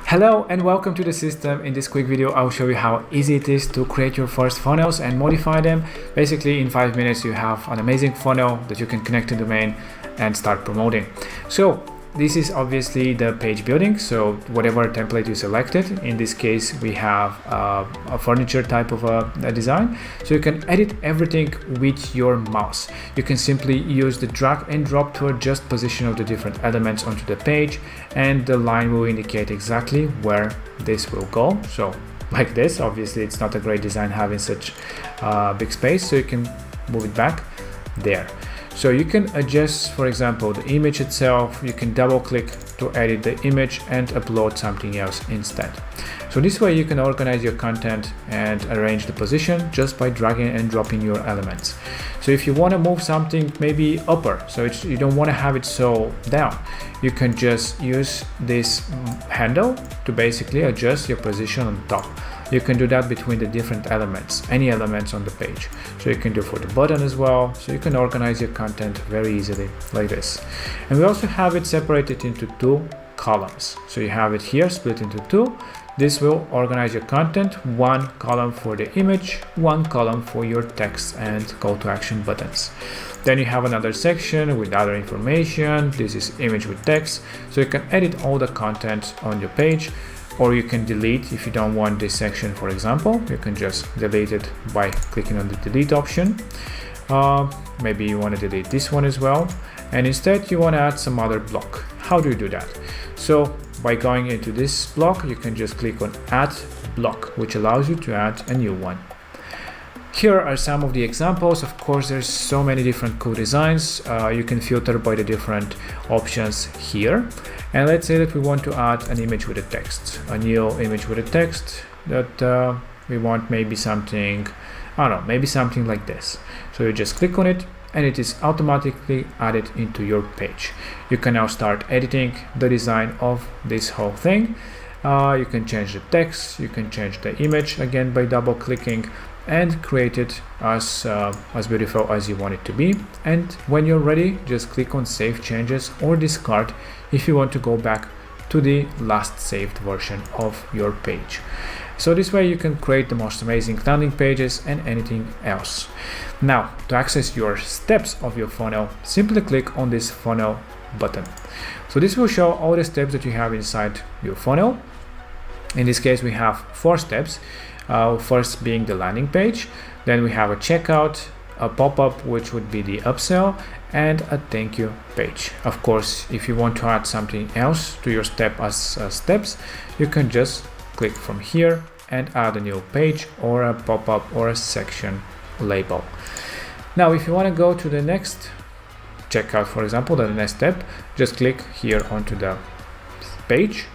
Hello and welcome to the system. In this quick video I'll show you how easy it is to create your first funnels and modify them. Basically in 5 minutes you have an amazing funnel that you can connect to the domain and start promoting. So this is obviously the page building, so whatever template you selected. In this case we have a furniture type of a design, so you can edit everything with your mouse. You can simply use the drag and drop to adjust position of the different elements onto the page, and the line will indicate exactly where this will go. So like this, obviously it's not a great design having such big space, so you can move it back there. So you can adjust, for example, the image itself. You can double click to edit the image and upload something else instead. So this way you can organize your content and arrange the position just by dragging and dropping your elements. So if you want to move something maybe upper, so you don't want to have it so down, you can just use this handle to basically adjust your position on top. You can do that between the different elements, any elements on the page. So you can do for the button as well. So you can organize your content very easily like this. And we also have it separated into two columns. So you have it here split into two. This will organize your content, one column for the image, one column for your text and call to action buttons. Then you have another section with other information. This is image with text. So you can edit all the content on your page, or you can delete if you don't want this section. For example, you can just delete it by clicking on the delete option. Maybe you want to delete this one as well, and instead you want to add some other block. How do you do that? So by going into this block, you can just click on add block, which allows you to add a new one. Here are some of the examples. Of course, there's so many different cool designs. You can filter by the different options here. And let's say that we want to add an image with a text, a new image with a text that we want maybe something, I don't know, maybe something like this. So you just click on it and it is automatically added into your page. You can now start editing the design of this whole thing. You can change the text, you can change the image again by double clicking, and create it as beautiful as you want it to be. And when you're ready, just click on save changes or discard if you want to go back to the last saved version of your page. So this way you can create the most amazing landing pages and anything else. Now, to access your steps of your funnel, simply click on this funnel button. So this will show all the steps that you have inside your funnel. In this case we have 4 steps. First being the landing page, then we have a checkout, a pop-up which would be the upsell, and a thank you page. Of course, if you want to add something else to your step as steps, you can just click from here and add a new page or a pop-up or a section label. Now if you want to go to the next checkout, for example, the next step, just click here onto the page.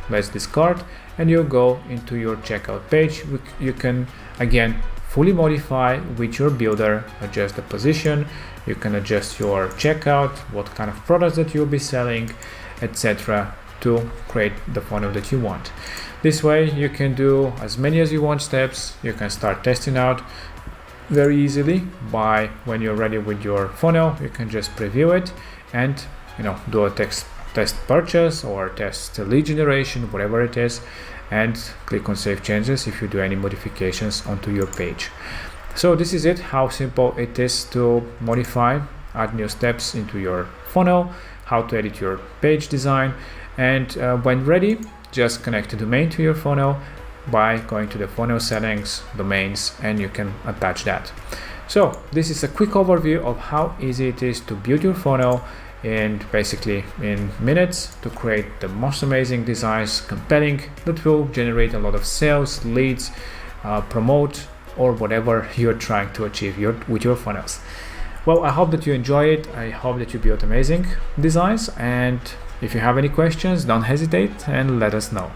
Let's discard, and you'll go into your checkout page. You can again fully modify with your builder, adjust the position, you can adjust your checkout, what kind of products that you'll be selling, etc., to create the funnel that you want. This way you can do as many as you want steps. You can start testing out very easily. By when you're ready with your funnel, you can just preview it and do a test purchase or test lead generation, whatever it is, and click on save changes if you do any modifications onto your page. So this is it, how simple it is to modify, add new steps into your funnel, how to edit your page design, and when ready, just connect the domain to your funnel by going to the funnel settings, domains, and you can attach that. So this is a quick overview of how easy it is to build your funnel, and basically in minutes to create the most amazing designs, compelling, that will generate a lot of sales, leads, promote, or whatever you're trying to achieve with your funnels. Well, I hope that you enjoy it. I hope that you build amazing designs, and if you have any questions, don't hesitate and let us know.